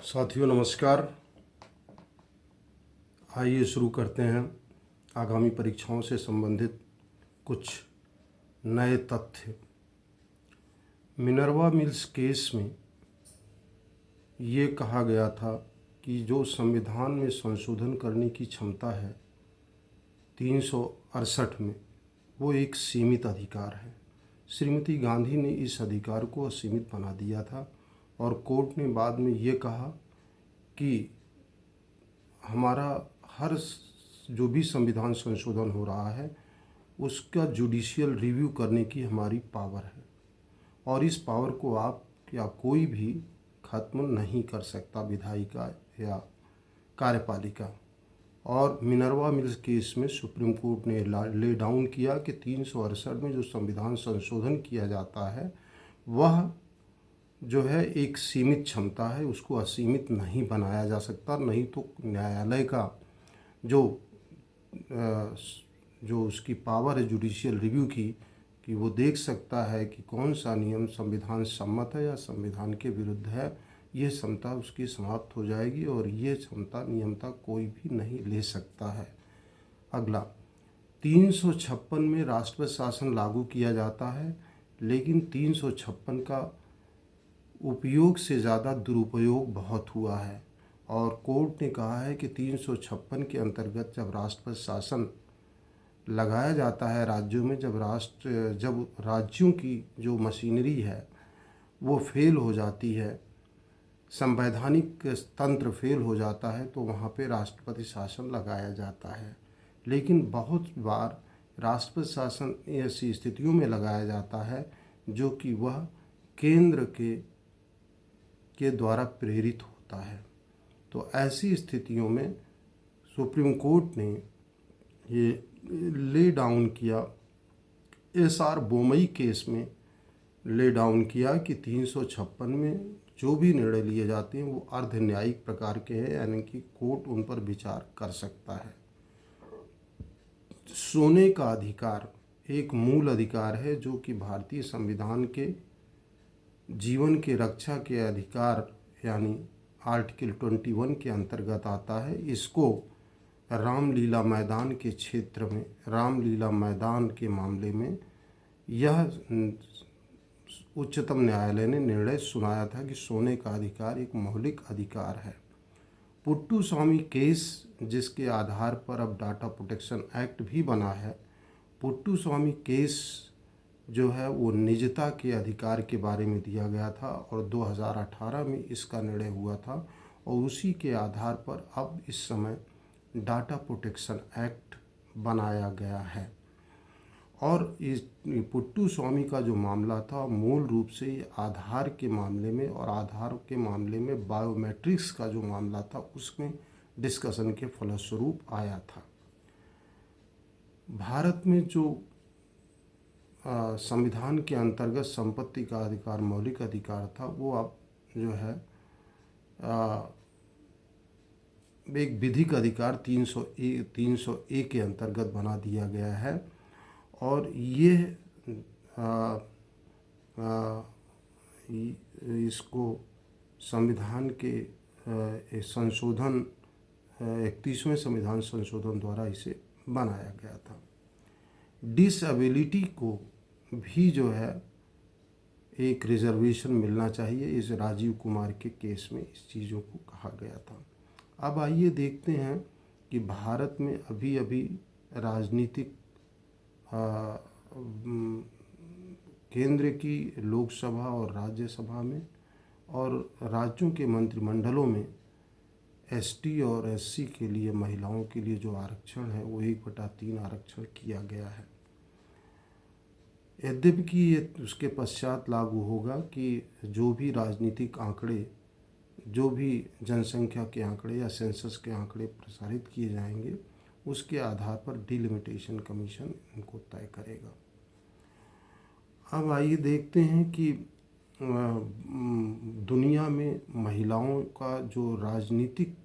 साथियों नमस्कार। आइए शुरू करते हैं आगामी परीक्षाओं से संबंधित कुछ नए तथ्य। मिनर्वा मिल्स केस में ये कहा गया था कि जो संविधान में संशोधन करने की क्षमता है 368 में, वो एक सीमित अधिकार है। श्रीमती गांधी ने इस अधिकार को असीमित बना दिया था और कोर्ट ने बाद में ये कहा कि हमारा हर जो भी संविधान संशोधन हो रहा है उसका जुडिशियल रिव्यू करने की हमारी पावर है और इस पावर को आप या कोई भी खत्म नहीं कर सकता, विधायिका या कार्यपालिका। और मिनर्वा मिल्स केस में सुप्रीम कोर्ट ने ले डाउन किया कि 368 में जो संविधान संशोधन किया जाता है वह जो है एक सीमित क्षमता है, उसको असीमित नहीं बनाया जा सकता। नहीं तो न्यायालय का जो उसकी पावर है जुडिशियल रिव्यू की, कि वो देख सकता है कि कौन सा नियम संविधान सम्मत है या संविधान के विरुद्ध है, ये क्षमता उसकी समाप्त हो जाएगी और ये क्षमता नियमता कोई भी नहीं ले सकता है। अगला, 356 में राष्ट्रपति शासन लागू किया जाता है, लेकिन 356 का उपयोग से ज़्यादा दुरुपयोग बहुत हुआ है और कोर्ट ने कहा है कि 356 के अंतर्गत जब राष्ट्रपति शासन लगाया जाता है राज्यों में, जब राज्यों की जो मशीनरी है वो फेल हो जाती है, संवैधानिक तंत्र फेल हो जाता है, तो वहाँ पे राष्ट्रपति शासन लगाया जाता है। लेकिन बहुत बार राष्ट्रपति शासन ऐसी स्थितियों में लगाया जाता है जो कि वह केंद्र के द्वारा प्रेरित होता है। तो ऐसी स्थितियों में सुप्रीम कोर्ट ने ये ले डाउन किया, एसआर बोमई केस में ले डाउन किया कि 356 में जो भी निर्णय लिए जाते हैं वो अर्ध न्यायिक प्रकार के हैं, यानी कि कोर्ट उन पर विचार कर सकता है। सोने का अधिकार एक मूल अधिकार है जो कि भारतीय संविधान के जीवन के रक्षा के अधिकार यानी आर्टिकल 21 के अंतर्गत आता है। इसको रामलीला मैदान के क्षेत्र में, रामलीला मैदान के मामले में यह उच्चतम न्यायालय ने निर्णय सुनाया था कि सोने का अधिकार एक मौलिक अधिकार है। पुट्टू स्वामी केस, जिसके आधार पर अब डाटा प्रोटेक्शन एक्ट भी बना है, पुट्टू स्वामी केस जो है वो निजता के अधिकार के बारे में दिया गया था और 2018 में इसका निर्णय हुआ था और उसी के आधार पर अब इस समय डाटा प्रोटेक्शन एक्ट बनाया गया है। और इस पुट्टू स्वामी का जो मामला था मूल रूप से आधार के मामले में, और आधार के मामले में बायोमेट्रिक्स का जो मामला था उसमें डिस्कशन के फलस्वरूप आया था। भारत में जो संविधान के अंतर्गत संपत्ति का अधिकार मौलिक अधिकार था वो अब जो है एक विधिक अधिकार 301 के अंतर्गत बना दिया गया है और ये इसको संविधान के संशोधन 31वें संविधान संशोधन द्वारा इसे बनाया गया था। डिसेबिलिटी को भी जो है एक रिजर्वेशन मिलना चाहिए, इस राजीव कुमार के केस में इस चीज़ों को कहा गया था। अब आइए देखते हैं कि भारत में अभी अभी राजनीतिक केंद्र की लोकसभा और राज्यसभा में और राज्यों के मंत्रिमंडलों में एसटी और एससी के लिए, महिलाओं के लिए जो आरक्षण है वो 1/3 आरक्षण किया गया है। यद्यपि कि ये उसके पश्चात लागू होगा कि जो भी राजनीतिक आंकड़े, जो भी जनसंख्या के आंकड़े या सेंसस के आंकड़े प्रसारित किए जाएंगे उसके आधार पर डिलिमिटेशन कमीशन इनको तय करेगा। अब आइए देखते हैं कि दुनिया में महिलाओं का जो राजनीतिक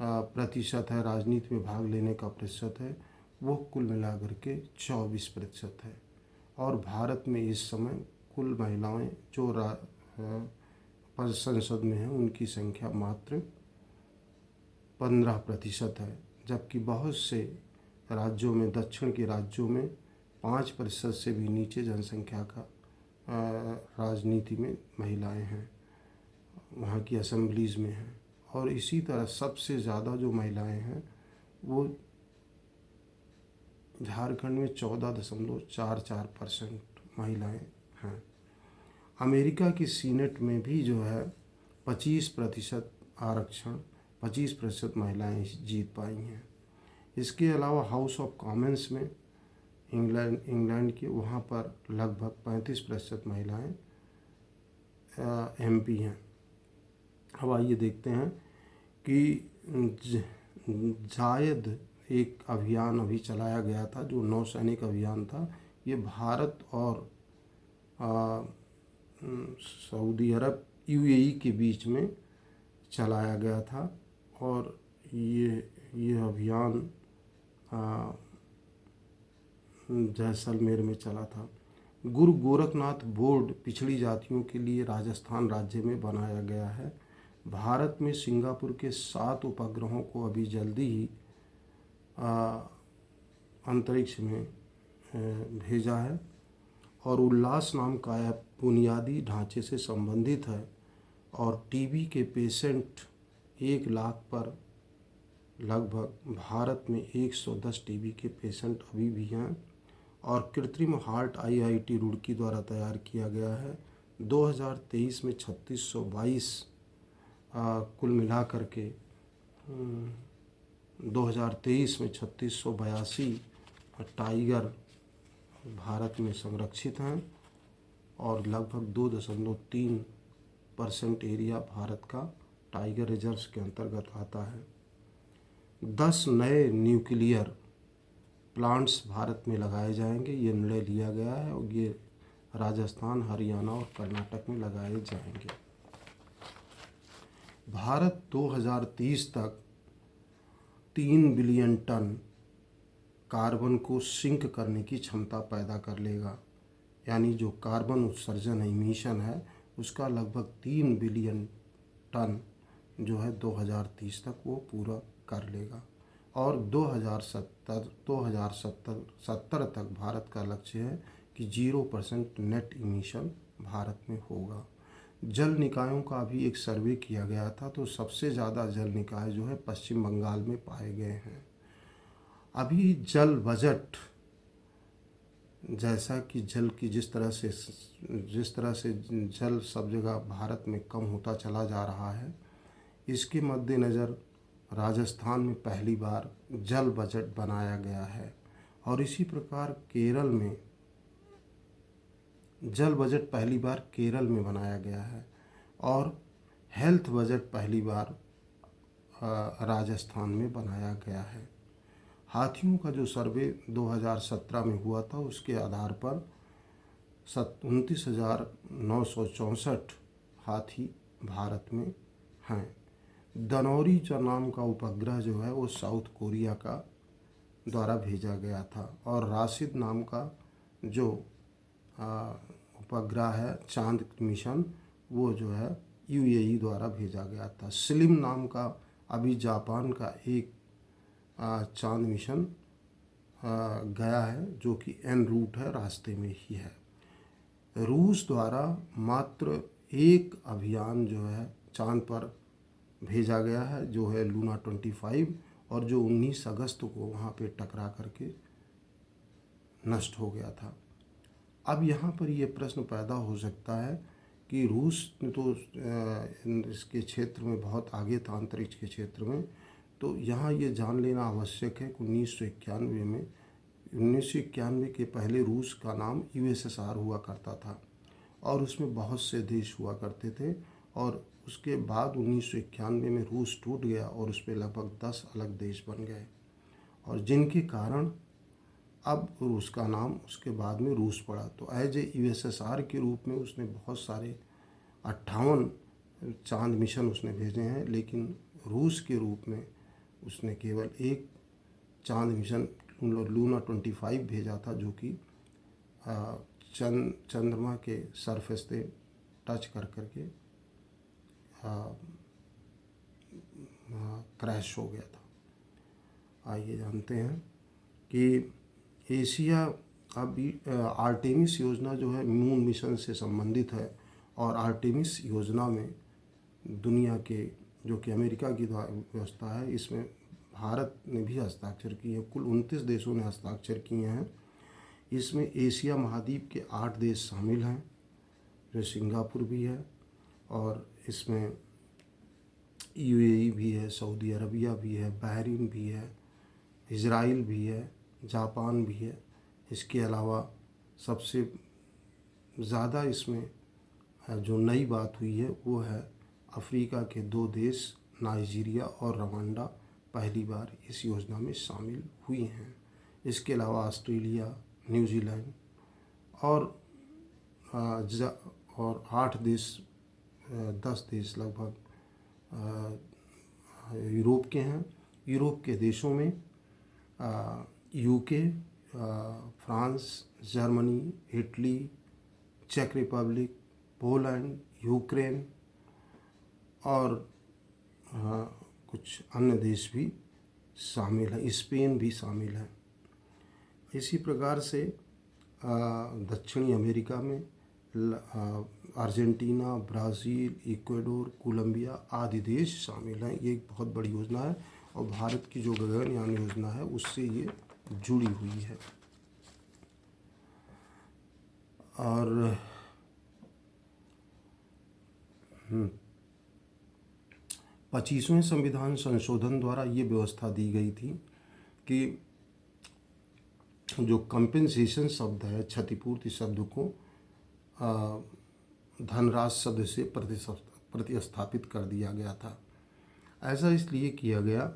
प्रतिशत है, राजनीति में भाग लेने का प्रतिशत है, वो कुल मिलाकर के 24% है और भारत में इस समय कुल महिलाएं जो संसद में हैं उनकी संख्या मात्र 15% है, जबकि बहुत से राज्यों में, दक्षिण के राज्यों में 5% से भी नीचे जनसंख्या का राजनीति में महिलाएं हैं, वहाँ की असेंबलीज़ में हैं। और इसी तरह सबसे ज़्यादा जो महिलाएं हैं वो झारखंड में 14.44% महिलाएं हैं। अमेरिका की सीनेट में भी जो है 25% आरक्षण, 25% महिलाएं जीत पाई हैं। इसके अलावा हाउस ऑफ कॉमन्स में इंग्लैंड के, वहाँ पर लगभग 35% महिलाएं MP हैं। अब आइए देखते हैं कि जायद एक अभियान अभी चलाया गया था, जो नौसैनिक अभियान था। ये भारत और सऊदी अरब UAE के बीच में चलाया गया था, और ये अभियान जैसलमेर में चला था। गुरु गोरखनाथ बोर्ड पिछड़ी जातियों के लिए राजस्थान राज्य में बनाया गया है। भारत में सिंगापुर के 7 उपग्रहों को अभी जल्दी ही अंतरिक्ष में भेजा है, और उल्लास नाम का ऐप बुनियादी ढांचे से संबंधित है, और टीबी के पेशेंट 1 लाख पर लगभग भारत में 110 टीबी के पेशेंट अभी भी हैं। और कृत्रिम हार्ट IIT रुड़की द्वारा तैयार किया गया है। 2023 में 3622 कुल मिलाकर के 2023 में 3682 टाइगर भारत में संरक्षित हैं, और लगभग 2.3% एरिया भारत का टाइगर रिजर्व्स के अंतर्गत आता है। 10 नए न्यूक्लियर प्लांट्स भारत में लगाए जाएंगे, ये निर्णय लिया गया है, और ये राजस्थान, हरियाणा और कर्नाटक में लगाए जाएंगे। भारत 2030 तक 3 बिलियन टन कार्बन को सिंक करने की क्षमता पैदा कर लेगा, यानी जो कार्बन उत्सर्जन इमिशन है उसका लगभग 3 बिलियन टन जो है 2030 तक वो पूरा कर लेगा। और 2070 तक भारत का लक्ष्य है कि 0% नेट इमिशन भारत में होगा। जल निकायों का भी एक सर्वे किया गया था, तो सबसे ज़्यादा जल निकाय जो है पश्चिम बंगाल में पाए गए हैं। अभी जल बजट, जैसा कि जल की जिस तरह से जल सब जगह भारत में कम होता चला जा रहा है, इसके मद्देनज़र राजस्थान में पहली बार जल बजट बनाया गया है। और इसी प्रकार केरल में जल बजट पहली बार केरल में बनाया गया है, और हेल्थ बजट पहली बार राजस्थान में बनाया गया है। हाथियों का जो सर्वे 2017 में हुआ था, उसके आधार पर 29,964 हाथी भारत में हैं। दनौरी नाम का उपग्रह जो है वो साउथ कोरिया का द्वारा भेजा गया था, और राशिद नाम का जो उपग्रह है चांद मिशन, वो जो है UAE द्वारा भेजा गया था। स्लिम नाम का अभी जापान का एक चांद मिशन गया है, जो कि एन रूट है, रास्ते में ही है। रूस द्वारा मात्र एक अभियान जो है चांद पर भेजा गया है, जो है लूना 25, और जो 19 अगस्त को वहाँ पे टकरा करके नष्ट हो गया था। अब यहाँ पर ये प्रश्न पैदा हो सकता है कि रूस तो इसके क्षेत्र में बहुत आगे था, अंतरिक्ष के क्षेत्र में, तो यहाँ ये जान लेना आवश्यक है कि 1991 के पहले रूस का नाम USSR हुआ करता था, और उसमें बहुत से देश हुआ करते थे। और उसके बाद 1991 में रूस टूट गया, और उस पर लगभग 10 अलग देश बन गए, और जिनके कारण अब रूस का नाम उसके बाद में रूस पड़ा। तो एज ए USSR के रूप में उसने बहुत सारे 58 चांद मिशन उसने भेजे हैं, लेकिन रूस के रूप में उसने केवल एक चांद मिशन लूना 25 भेजा था, जो कि चंद्रमा के सरफेस पे टच कर करके क्रैश हो गया था। आइए जानते हैं कि एशिया अभी आर्टेमिस योजना जो है मून मिशन से संबंधित है, और आर्टेमिस योजना में दुनिया के जो कि अमेरिका की व्यवस्था है, इसमें भारत ने भी हस्ताक्षर किए। कुल 29 देशों ने हस्ताक्षर किए हैं। इसमें एशिया महाद्वीप के 8 देश शामिल हैं, जो सिंगापुर भी है, और इसमें यूएई भी है, सऊदी अरबिया भी है, बहरीन भी है, इज़राइल भी है, जापान भी है। इसके अलावा सबसे ज़्यादा इसमें जो नई बात हुई है वो है अफ्रीका के 2 देश नाइजीरिया और रवांडा पहली बार इस योजना में शामिल हुई हैं। इसके अलावा ऑस्ट्रेलिया, न्यूजीलैंड और 8 देश 10 देश लगभग यूरोप के हैं। यूरोप के देशों में यूके, फ्रांस, जर्मनी, इटली, चेक रिपब्लिक, पोलैंड, यूक्रेन और कुछ अन्य देश भी शामिल हैं, स्पेन भी शामिल है। इसी प्रकार से दक्षिणी अमेरिका में अर्जेंटीना, ब्राज़ील, इक्वाडोर, कोलंबिया आदि देश शामिल हैं। ये एक बहुत बड़ी योजना है और भारत की जो गगनयान योजना है उससे ये जुड़ी हुई है। और 25वें संविधान संशोधन द्वारा ये व्यवस्था दी गई थी कि जो कंपेंसेशन शब्द है, क्षतिपूर्ति शब्द को धनराशि शब्द से प्रतिस्थापित कर दिया गया था। ऐसा इसलिए किया गया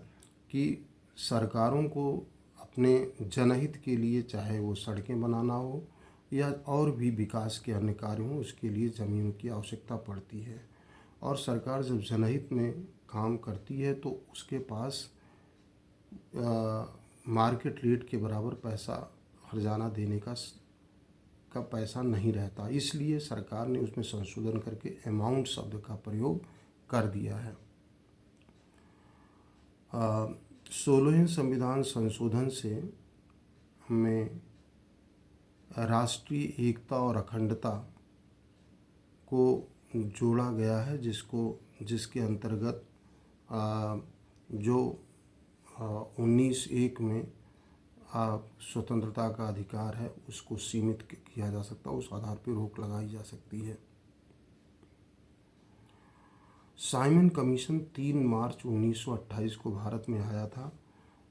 कि सरकारों को अपने जनहित के लिए, चाहे वो सड़कें बनाना हो या और भी विकास के अन्य कार्य हों, उसके लिए ज़मीन की आवश्यकता पड़ती है। और सरकार जब जनहित में काम करती है तो उसके पास मार्केट रेट के बराबर पैसा हर्जाना देने का पैसा नहीं रहता। इसलिए सरकार ने उसमें संशोधन करके अमाउंट शब्द का प्रयोग कर दिया है। 16वें संविधान संशोधन से हमें राष्ट्रीय एकता और अखंडता को जोड़ा गया है, जिसके अंतर्गत जो 19(1) में स्वतंत्रता का अधिकार है उसको सीमित किया जा सकता है, उस आधार पर रोक लगाई जा सकती है। साइमन कमीशन 3 मार्च 1928 को भारत में आया था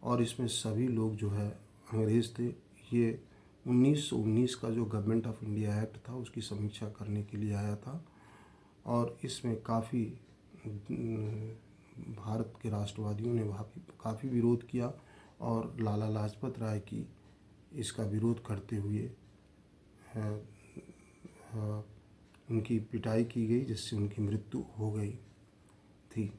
और इसमें सभी लोग जो है अंग्रेज़ थे। ये 1919 का जो गवर्नमेंट ऑफ इंडिया एक्ट था उसकी समीक्षा करने के लिए आया था और इसमें काफ़ी भारत के राष्ट्रवादियों ने काफ़ी विरोध किया और लाला लाजपत राय की इसका विरोध करते हुए उनकी पिटाई की गई, जिससे उनकी मृत्यु हो गई थी।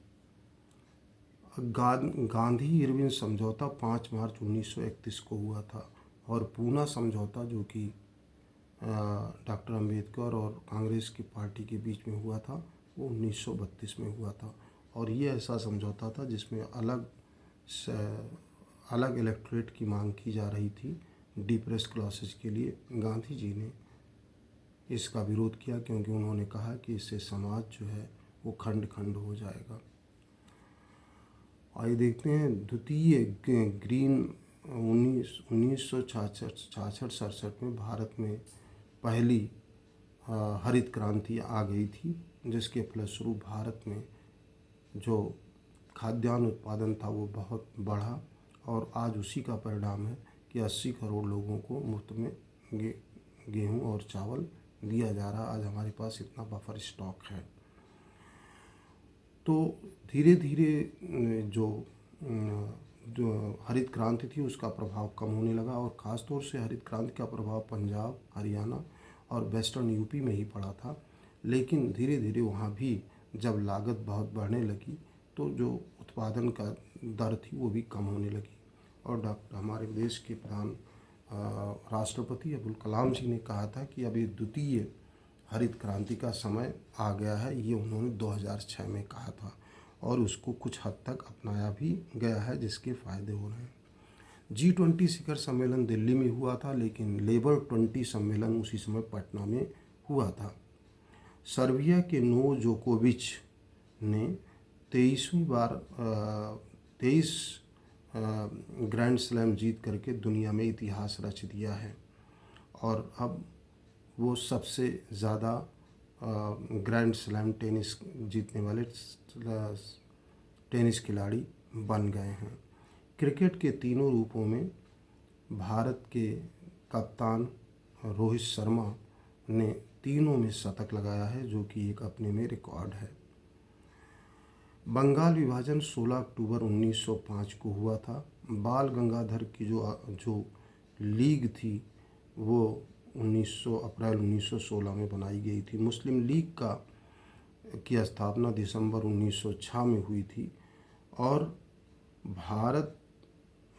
गांधी इरविन समझौता 5 मार्च 1931 को हुआ था और पूना समझौता जो कि डॉक्टर अंबेडकर और कांग्रेस की पार्टी के बीच में हुआ था वो 1932 में हुआ था। और ये ऐसा समझौता था जिसमें अलग इलेक्टोरेट की मांग की जा रही थी डिप्रेस्ड क्लासेस के लिए। गांधी जी ने इसका विरोध किया क्योंकि उन्होंने कहा कि इससे समाज जो है वो खंड खंड हो जाएगा। आइए देखते हैं द्वितीय ग्रीन 1966-67 में भारत में पहली हरित क्रांति आ गई थी, जिसके फलस्वरूप भारत में जो खाद्यान्न उत्पादन था वो बहुत बढ़ा और आज उसी का परिणाम है कि 80 करोड़ लोगों को मुफ्त में गेहूं और चावल दिया जा रहा। आज हमारे पास इतना बफर स्टॉक है। तो धीरे धीरे जो हरित क्रांति थी उसका प्रभाव कम होने लगा और ख़ास तौर से हरित क्रांति का प्रभाव पंजाब, हरियाणा और वेस्टर्न यूपी में ही पड़ा था। लेकिन धीरे धीरे वहाँ भी जब लागत बहुत बढ़ने लगी तो जो उत्पादन का दर थी वो भी कम होने लगी और हमारे देश के प्रधान राष्ट्रपति अब्दुल कलाम जी ने कहा था कि अब ये द्वितीय हरित क्रांति का समय आ गया है, ये उन्होंने 2006 में कहा था और उसको कुछ हद तक अपनाया भी गया है, जिसके फ़ायदे हो रहे हैं। G20 शिखर सम्मेलन दिल्ली में हुआ था, लेकिन लेबर 20 सम्मेलन उसी समय पटना में हुआ था। सर्बिया के नोवाक जोकोविच ने 23 ग्रैंड स्लैम जीत करके दुनिया में इतिहास रच दिया है और अब वो सबसे ज़्यादा ग्रैंड स्लैम टेनिस जीतने वाले टेनिस खिलाड़ी बन गए हैं। क्रिकेट के तीनों रूपों में भारत के कप्तान रोहित शर्मा ने तीनों में शतक लगाया है, जो कि एक अपने में रिकॉर्ड है। बंगाल विभाजन 16 अक्टूबर 1905 को हुआ था। बाल गंगाधर की जो लीग थी वो अप्रैल 1916 में बनाई गई थी। मुस्लिम लीग की स्थापना दिसंबर 1906 में हुई थी और भारत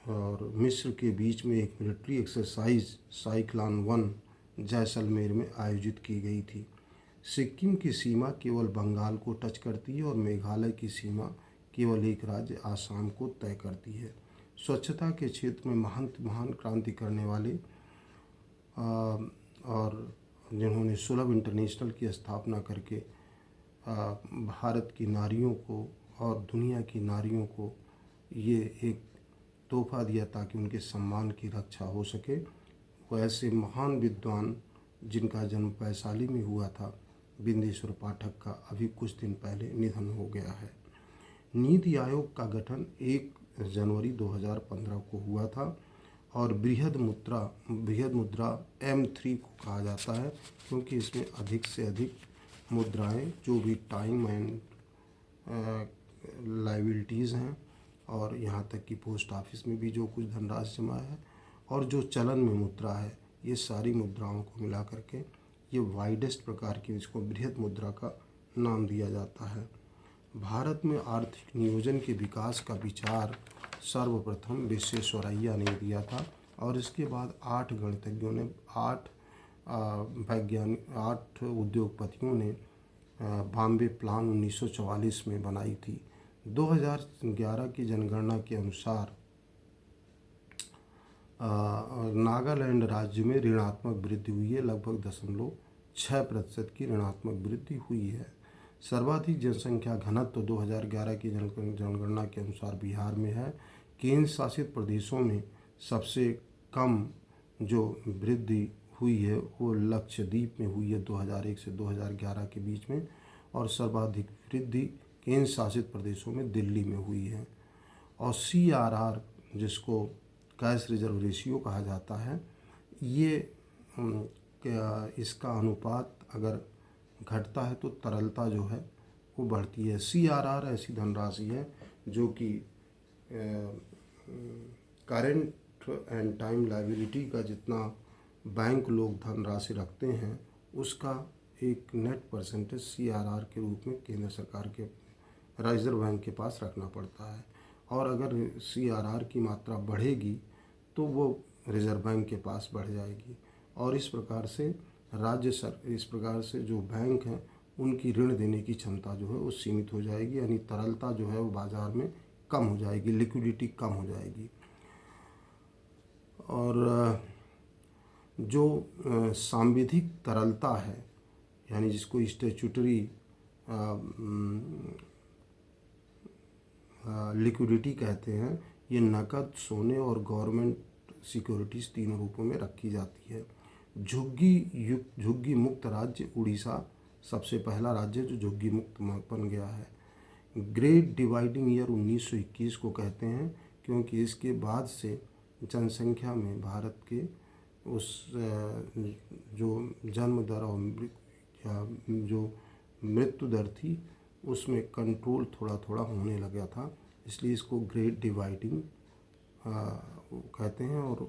और मिस्र के बीच में एक मिलिट्री एक्सरसाइज साइक्लोन 1 जैसलमेर में आयोजित की गई थी। सिक्किम की सीमा केवल बंगाल को टच करती है और मेघालय की सीमा केवल एक राज्य आसाम को तय करती है। स्वच्छता के क्षेत्र में महान क्रांति करने वाले और जिन्होंने सुलभ इंटरनेशनल की स्थापना करके भारत की नारियों को और दुनिया की नारियों को ये एक तोहफा दिया ताकि उनके सम्मान की रक्षा हो सके, वो ऐसे महान विद्वान जिनका जन्म वैशाली में हुआ था, बिंदेश्वर पाठक का अभी कुछ दिन पहले निधन हो गया है। नीति आयोग का गठन 1 जनवरी 2015 को हुआ था और बृहद मुद्रा M3 को कहा जाता है, क्योंकि इसमें अधिक से अधिक मुद्राएं जो भी टाइम एंड लायबिलिटीज़ हैं और यहाँ तक कि पोस्ट ऑफिस में भी जो कुछ धनराशि जमा है और जो चलन में मुद्रा है, ये सारी मुद्राओं को मिला करके ये वाइडेस्ट प्रकार की, इसको बृहद मुद्रा का नाम दिया जाता है। भारत में आर्थिक नियोजन के विकास का विचार सर्वप्रथम विश्वेश्वरैया ने दिया था और इसके बाद 8 गणितज्ञों ने 8 उद्योगपतियों ने बॉम्बे प्लान 1944 में बनाई थी। 2011 की जनगणना के अनुसार नागालैंड राज्य में ऋणात्मक वृद्धि हुई है, लगभग 0.6% की ऋणात्मक वृद्धि हुई है। सर्वाधिक जनसंख्या घनत्व 2011 की जनगणना के अनुसार बिहार में है। केंद्र शासित प्रदेशों में सबसे कम जो वृद्धि हुई है वो लक्षद्वीप में हुई है 2001 से 2011 के बीच में, और सर्वाधिक वृद्धि केंद्र शासित प्रदेशों में दिल्ली में हुई है। और CRR जिसको कैश रिजर्व रेशियो कहा जाता है, ये इसका अनुपात अगर घटता है तो तरलता जो है वो बढ़ती है। CRR ऐसी धनराशि है जो कि करेंट एंड टाइम लायबिलिटी का जितना बैंक लोग धनराशि रखते हैं उसका एक नेट परसेंटेज CRR के रूप में केंद्र सरकार के रिजर्व बैंक के पास रखना पड़ता है, और अगर CRR की मात्रा बढ़ेगी तो वो रिजर्व बैंक के पास बढ़ जाएगी, और इस प्रकार से जो बैंक हैं उनकी ऋण देने की क्षमता जो है वो सीमित हो जाएगी, यानी तरलता जो है वो बाज़ार में कम हो जाएगी, लिक्विडिटी कम हो जाएगी। और जो सांविधिक तरलता है, यानी जिसको स्टैट्यूटरी लिक्विडिटी कहते हैं, ये नकद, सोने और गवर्नमेंट सिक्योरिटीज़ तीनों रूपों में रखी जाती है। झुग्गी मुक्त राज्य उड़ीसा सबसे पहला राज्य जो झुग्गी मुक्त बन गया है। ग्रेट डिवाइडिंग ईयर 1921 को कहते हैं, क्योंकि इसके बाद से जनसंख्या में भारत के उस जो जन्म दर और जो मृत्यु दर थी उसमें कंट्रोल थोड़ा थोड़ा होने लगा था, इसलिए इसको ग्रेट डिवाइडिंग कहते हैं।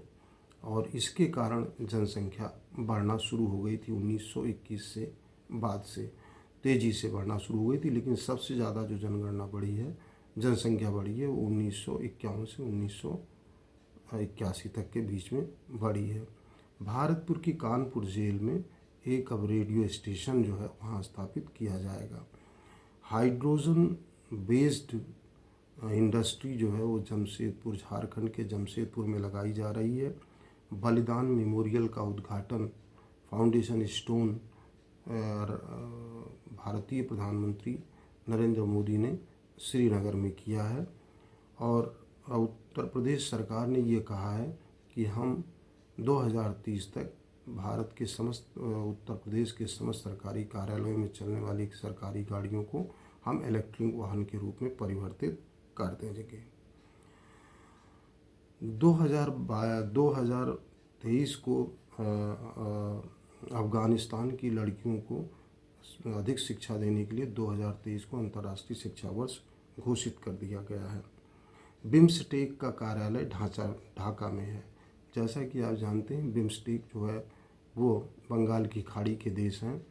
और इसके कारण जनसंख्या बढ़ना शुरू हो गई थी 1921 से बाद से तेज़ी से बढ़ना शुरू हो गई थी, लेकिन सबसे ज़्यादा जो जनसंख्या बढ़ी है वो 1951 से 1981 तक के बीच में बढ़ी है। भारतपुर की कानपुर जेल में एक अब रेडियो स्टेशन जो है वहाँ स्थापित किया जाएगा। हाइड्रोजन बेस्ड इंडस्ट्री जो है वो जमशेदपुर, झारखंड के जमशेदपुर में लगाई जा रही है। बलिदान मेमोरियल का उद्घाटन फाउंडेशन स्टोन भारतीय प्रधानमंत्री नरेंद्र मोदी ने श्रीनगर में किया है। और उत्तर प्रदेश सरकार ने ये कहा है कि हम 2030 तक भारत के समस्त उत्तर प्रदेश के समस्त सरकारी कार्यालयों में चलने वाली सरकारी गाड़ियों को हम इलेक्ट्रिक वाहन के रूप में परिवर्तित कर देंगे। 2023 को अफ़गानिस्तान की लड़कियों को अधिक शिक्षा देने के लिए 2023 को अंतर्राष्ट्रीय शिक्षा वर्ष घोषित कर दिया गया है। बिम्स्टेक का कार्यालय ढाका में है। जैसा कि आप जानते हैं, बिम्स्टेक जो है वो बंगाल की खाड़ी के देश हैं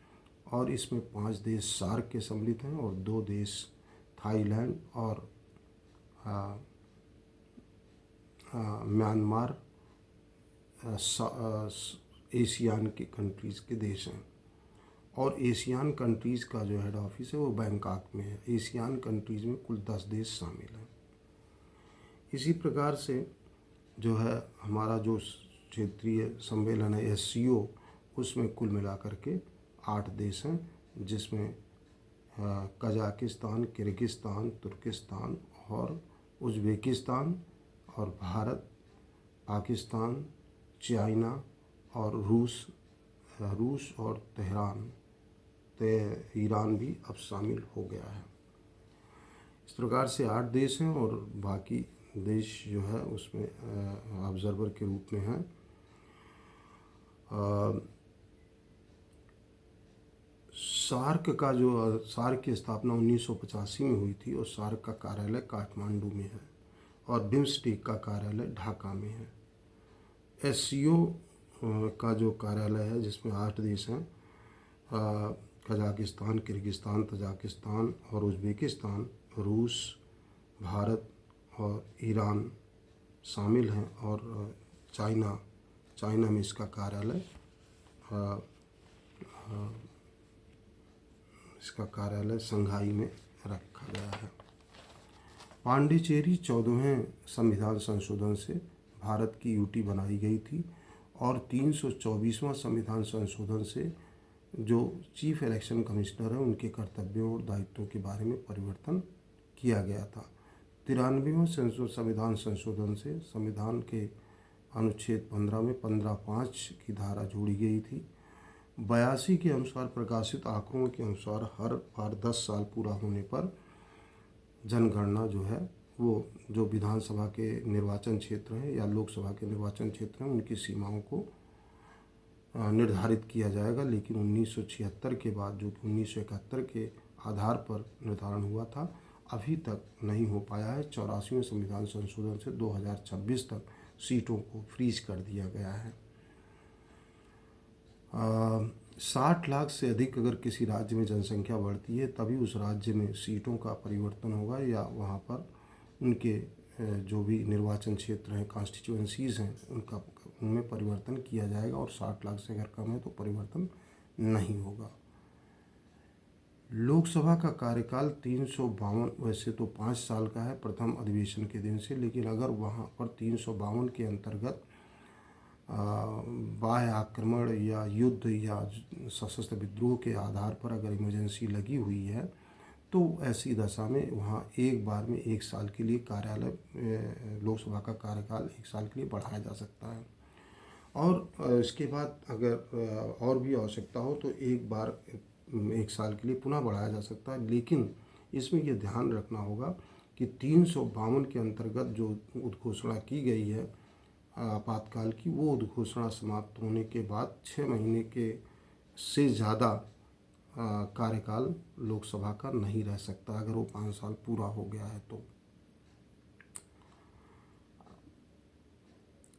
और इसमें 5 देश सार्क के सम्मिलित हैं और 2 देश थाईलैंड और म्यांमार एशियान के कंट्रीज़ के देश हैं। और एशियान कंट्रीज़ का जो हेड ऑफिस है वो बैंकॉक में है। एशियान कंट्रीज़ में कुल 10 देश शामिल हैं। इसी प्रकार से जो है हमारा जो क्षेत्रीय सम्मेलन है SCO, उसमें कुल मिलाकर के 8 देश हैं, जिसमें कजाकिस्तान, किर्गिस्तान, तुर्किस्तान और उज़्बेकिस्तान और भारत, पाकिस्तान, चाइना और रूस और ईरान भी अब शामिल हो गया है। इस प्रकार से 8 देश हैं और बाकी देश जो है उसमें ऑब्जर्वर के रूप में हैं। सार्क की स्थापना 1985 में हुई थी और सार्क का कार्यालय काठमांडू में है और बिम्स्टेक का कार्यालय ढाका में है। SCO का जो कार्यालय है जिसमें 8 देश हैं, कजाकिस्तान, किर्गिस्तान, तजाकिस्तान और उज़्बेकिस्तान, रूस, भारत और ईरान शामिल हैं और चाइना में इसका कार्यालय संघाई में रखा गया है। पांडिचेरी 14वें संविधान संशोधन से भारत की यूटी बनाई गई थी और 324वां संविधान संशोधन से जो चीफ इलेक्शन कमिश्नर है उनके कर्तव्यों और दायित्वों के बारे में परिवर्तन किया गया था। 93वां संविधान संशोधन से संविधान के अनुच्छेद 15 में 15(5) की धारा जोड़ी गई थी। 82 के अनुसार प्रकाशित आंकड़ों के अनुसार हर बार 10 साल पूरा होने पर जनगणना जो है वो जो विधानसभा के निर्वाचन क्षेत्र हैं या लोकसभा के निर्वाचन क्षेत्र हैं उनकी सीमाओं को निर्धारित किया जाएगा। लेकिन 1976 के बाद जो कि 1971 के आधार पर निर्धारण हुआ था, अभी तक नहीं हो पाया है। 84वें संविधान संशोधन से 2026 तक सीटों को फ्रीज कर दिया गया है। 60 लाख से अधिक अगर किसी राज्य में जनसंख्या बढ़ती है तभी उस राज्य में सीटों का परिवर्तन होगा या वहाँ पर उनके जो भी निर्वाचन क्षेत्र हैं, कॉन्स्टिट्यूएंसीज़ हैं, उनमें परिवर्तन किया जाएगा और 60 लाख से अगर कम है तो परिवर्तन नहीं होगा। लोकसभा का कार्यकाल 352 वैसे तो 5 साल का है प्रथम अधिवेशन के दिन से, लेकिन अगर वहाँ पर 352 के अंतर्गत बाह्य आक्रमण या युद्ध या सशस्त्र विद्रोह के आधार पर अगर इमरजेंसी लगी हुई है तो ऐसी दशा में वहाँ एक बार में 1 साल के लिए लोकसभा का कार्यकाल 1 साल के लिए बढ़ाया जा सकता है। और इसके बाद अगर और भी आवश्यकता हो तो एक बार 1 साल के लिए पुनः बढ़ाया जा सकता है। लेकिन इसमें यह ध्यान रखना होगा कि 352 के अंतर्गत जो उद्घोषणा की गई है आपातकाल की, वो उद्घोषणा समाप्त होने के बाद 6 महीने के से ज़्यादा कार्यकाल लोकसभा का नहीं रह सकता अगर वो 5 साल पूरा हो गया है तो।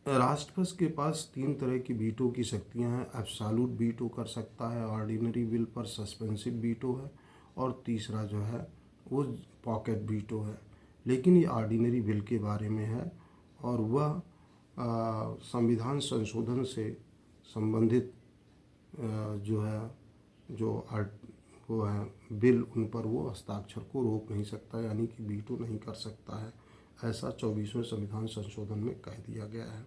राष्ट्रपति के पास 3 तरह की वीटो की शक्तियां हैं। एब्सोल्यूट वीटो कर सकता है, ऑर्डिनरी बिल पर सस्पेंसिव वीटो है और तीसरा जो है वो पॉकेट वीटो है। लेकिन ये ऑर्डिनरी बिल के बारे में है और वह संविधान संशोधन से संबंधित जो है जो आर्ट वो है बिल, उन पर वो हस्ताक्षर को रोक नहीं सकता, यानी कि वीटो नहीं कर सकता है। ऐसा 24वें संविधान संशोधन में कह दिया गया है।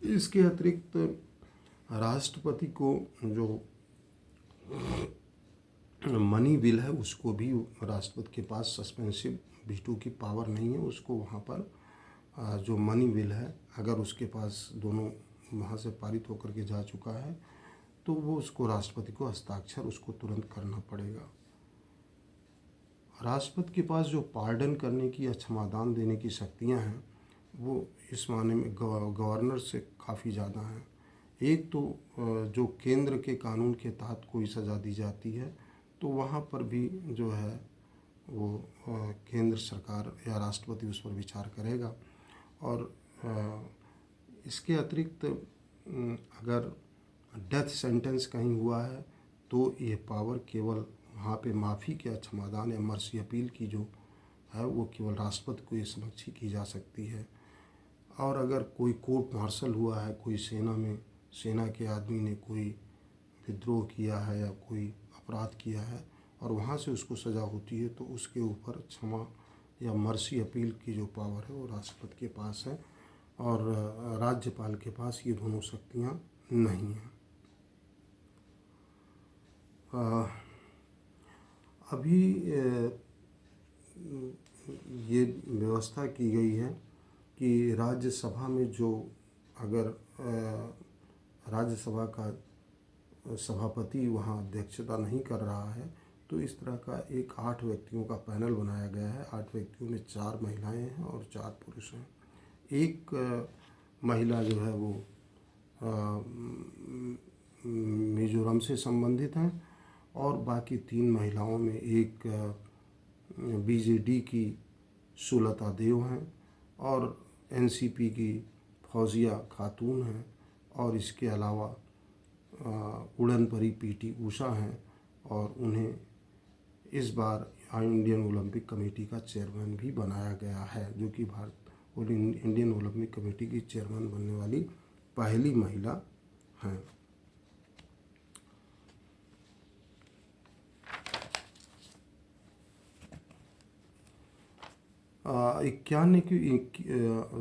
इसके अतिरिक्त राष्ट्रपति को जो मनी बिल है उसको भी राष्ट्रपति के पास सस्पेंसिव वीटो की पावर नहीं है। उसको वहाँ पर जो मनी बिल है अगर उसके पास दोनों वहाँ से पारित होकर के जा चुका है तो वो उसको राष्ट्रपति को हस्ताक्षर उसको तुरंत करना पड़ेगा। राष्ट्रपति के पास जो पार्डन करने की या क्षमादान देने की शक्तियाँ हैं वो इस माने में गवर्नर से काफ़ी ज़्यादा हैं। एक तो जो केंद्र के कानून के तहत कोई सज़ा दी जाती है तो वहाँ पर भी जो है वो केंद्र सरकार या राष्ट्रपति उस पर विचार करेगा। और इसके अतिरिक्त अगर डेथ सेंटेंस कहीं हुआ है तो ये पावर केवल वहाँ पे माफ़ी के क्षमादान या मर्सी अपील की जो है वो केवल राष्ट्रपति को ये समक्ष ही की जा सकती है। और अगर कोई कोर्ट मार्शल हुआ है, कोई सेना के आदमी ने कोई विद्रोह किया है या कोई अपराध किया है और वहाँ से उसको सज़ा होती है तो उसके ऊपर क्षमा या मर्सी अपील की जो पावर है वो राष्ट्रपति के पास है और राज्यपाल के पास ये दोनों शक्तियाँ नहीं हैं। अभी ये व्यवस्था की गई है कि राज्यसभा में जो अगर राज्यसभा का सभापति वहाँ अध्यक्षता नहीं कर रहा है तो इस तरह का एक 8 व्यक्तियों का पैनल बनाया गया है। 8 व्यक्तियों में 4 महिलाएं हैं और 4 पुरुष हैं। एक महिला जो है वो मिजोरम से संबंधित हैं और बाकी 3 महिलाओं में एक बीजेडी की सुलता देव हैं और एनसीपी की फौजिया खातून हैं और इसके अलावा उड़न परी पीटी उषा हैं और उन्हें इस बार इंडियन ओलंपिक कमेटी का चेयरमैन भी बनाया गया है, जो कि इंडियन ओलंपिक कमेटी की चेयरमैन बनने वाली पहली महिला हैं।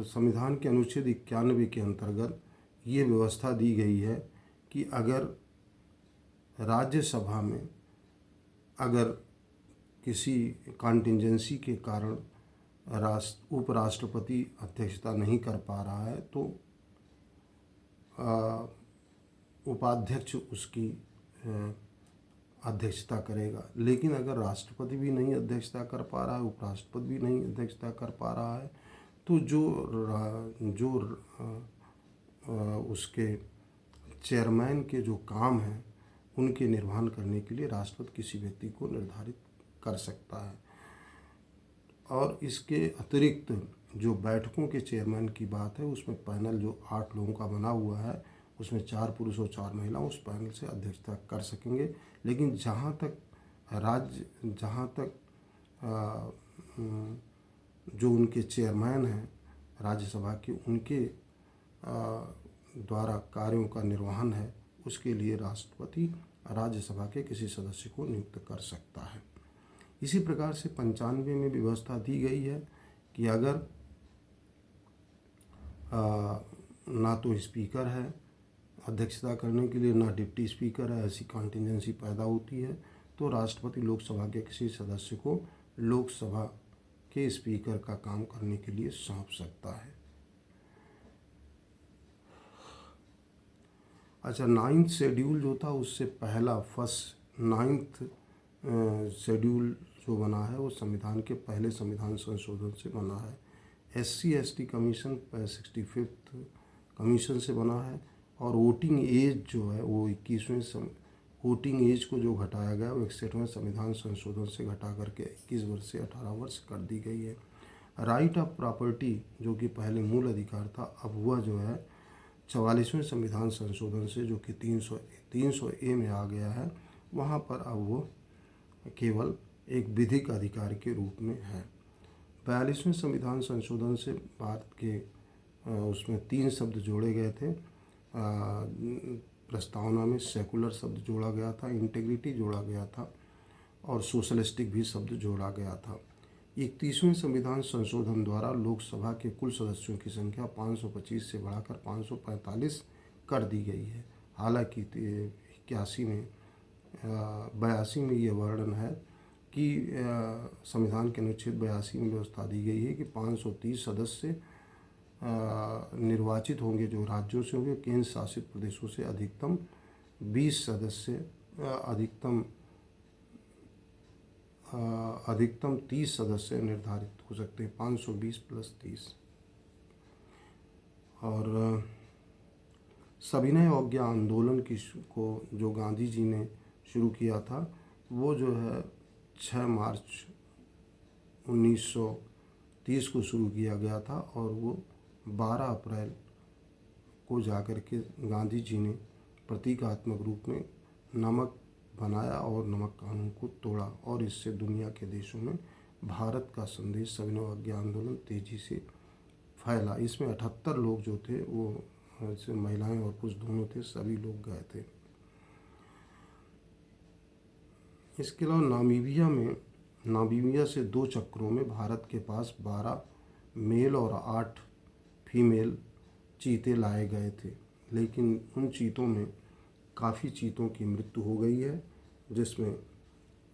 संविधान के अनुच्छेद 91 के अंतर्गत ये व्यवस्था दी गई है कि अगर राज्यसभा में अगर किसी कॉन्टिजेंसी के कारण उपराष्ट्रपति अध्यक्षता नहीं कर पा रहा है तो उपाध्यक्ष उसकी अध्यक्षता करेगा। लेकिन अगर राष्ट्रपति भी नहीं अध्यक्षता कर पा रहा है, उपराष्ट्रपति भी नहीं अध्यक्षता कर पा रहा है तो जो उसके चेयरमैन के जो काम हैं उनके निर्वहन करने के लिए राष्ट्रपति किसी व्यक्ति को निर्धारित कर सकता है। और इसके अतिरिक्त जो बैठकों के चेयरमैन की बात है उसमें पैनल जो 8 लोगों का बना हुआ है उसमें 4 पुरुष और 4 महिला उस पैनल से अध्यक्षता कर सकेंगे। लेकिन जहाँ तक जो उनके चेयरमैन हैं राज्यसभा के उनके द्वारा कार्यों का निर्वहन है उसके लिए राष्ट्रपति राज्यसभा के किसी सदस्य को नियुक्त कर सकता है। इसी प्रकार से 95 में व्यवस्था दी गई है कि अगर ना तो स्पीकर है अध्यक्षता करने के लिए, ना डिप्टी स्पीकर है, ऐसी कॉन्टिजेंसी पैदा होती है तो राष्ट्रपति लोकसभा के किसी सदस्य को लोकसभा के स्पीकर का काम करने के लिए सौंप सकता है। अच्छा, 9th शेड्यूल जो था उससे पहला 9th शेड्यूल जो बना है वो संविधान के पहले संविधान संशोधन से बना है। SC/ST कमीशन 65th कमीशन से बना है और वोटिंग एज जो है वो 21वें वोटिंग एज को जो घटाया गया वो 61वें संविधान संशोधन से घटा करके 21 वर्ष से 18 वर्ष कर दी गई है। राइट ऑफ प्रॉपर्टी जो कि पहले मूल अधिकार था अब हुआ जो है 44वें संविधान संशोधन से जो कि 300A में आ गया है, वहाँ पर अब वो केवल एक विधिक अधिकार के रूप में है। 42वें संविधान संशोधन से भारत के उसमें 3 शब्द जोड़े गए थे प्रस्तावना में सेकुलर शब्द जोड़ा गया था, इंटेग्रिटी जोड़ा गया था और सोशलिस्टिक भी शब्द जोड़ा गया था। 31वें संविधान संशोधन द्वारा लोकसभा के कुल सदस्यों की संख्या 525 से बढ़ाकर 545 कर दी गई है। हालांकि 82 में यह वर्णन है कि संविधान के अनुच्छेद 82 में व्यवस्था दी गई है कि 530 सदस्य निर्वाचित होंगे जो राज्यों से होंगे, केंद्र शासित प्रदेशों से अधिकतम 20 सदस्य अधिकतम 30 सदस्य निर्धारित हो सकते हैं, 520 + 30। और सविनय अवज्ञा आंदोलन को जो गांधी जी ने शुरू किया था वो जो है 6 मार्च 1930 को शुरू किया गया था और वो 12 अप्रैल को जाकर के गांधी जी ने प्रतीकात्मक रूप में नमक बनाया और नमक कानून को तोड़ा और इससे दुनिया के देशों में भारत का संदेश सविनय अवज्ञा आंदोलन तेजी से फैला। इसमें 78 लोग जो थे वो महिलाएं और पुरुष दोनों थे, सभी लोग गए थे। इसके अलावा नामीबिया से 2 चक्रों में भारत के पास 12 मेल और 8 फीमेल चीते लाए गए थे, लेकिन उन चीतों में काफ़ी चीतों की मृत्यु हो गई है, जिसमें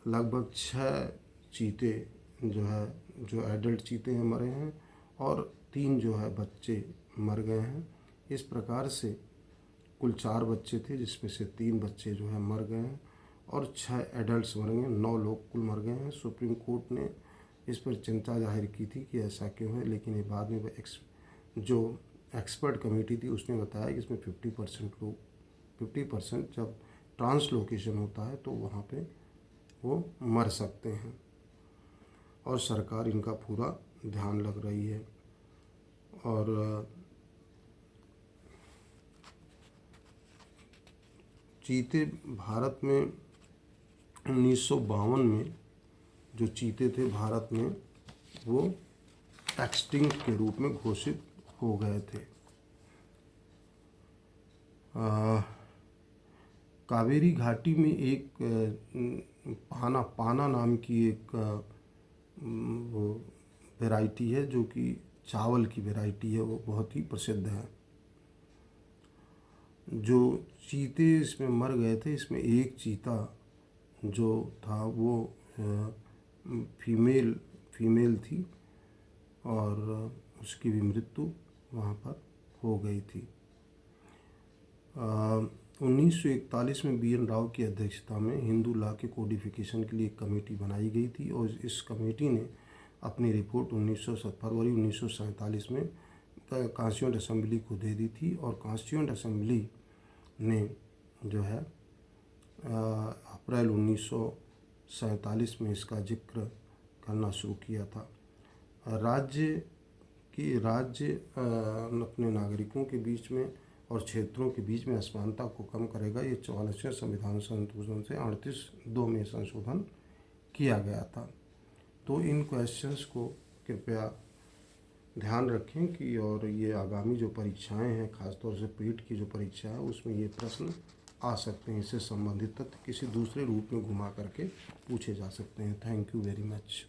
लगभग 6 चीते जो एडल्ट चीते हैं मरे हैं और 3 जो है बच्चे मर गए हैं। इस प्रकार से कुल 4 बच्चे थे, जिसमें से 3 बच्चे जो है मर गए हैं और 6 एडल्ट्स मर गए, 9 लोग कुल मर गए हैं। सुप्रीम कोर्ट ने इस पर चिंता जाहिर की थी कि ऐसा क्यों है, लेकिन ये बाद में जो एक्सपर्ट कमेटी थी उसने बताया कि इसमें 50% जब ट्रांसलोकेशन होता है तो वहाँ पे वो मर सकते हैं और सरकार इनका पूरा ध्यान रख रही है। और चीते भारत में 1952 में जो चीते थे भारत में वो एक्सटिंक्ट के रूप में घोषित हो गए थे। कावेरी घाटी में एक पाना नाम की एक वैरायटी है जो कि चावल की वैरायटी है, वो बहुत ही प्रसिद्ध है। जो चीते इसमें मर गए थे, इसमें एक चीता जो था वो फीमेल थी और उसकी भी मृत्यु वहाँ पर हो गई थी। 1941 में BN राव की अध्यक्षता में हिंदू लॉ के कोडिफिकेशन के लिए एक कमेटी बनाई गई थी और इस कमेटी ने अपनी रिपोर्ट फरवरी 1947 में कॉन्स्टिट्यूएंट असेंबली को दे दी थी और कॉन्स्टिट्यूएंट असेंबली ने जो है अप्रैल 1947 में इसका जिक्र करना शुरू किया था। राज्य अपने नागरिकों के बीच में और क्षेत्रों के बीच में असमानता को कम करेगा, ये 44वें संविधान संशोधन से 38(2) में संशोधन किया गया था। तो इन क्वेश्चंस को कृपया ध्यान रखें कि और ये आगामी जो परीक्षाएं हैं, खासतौर से पेट की जो परीक्षा है उसमें ये प्रश्न आ सकते हैं। इससे संबंधित तथ्य किसी दूसरे रूप में घुमा करके पूछे जा सकते हैं। Thank you very much.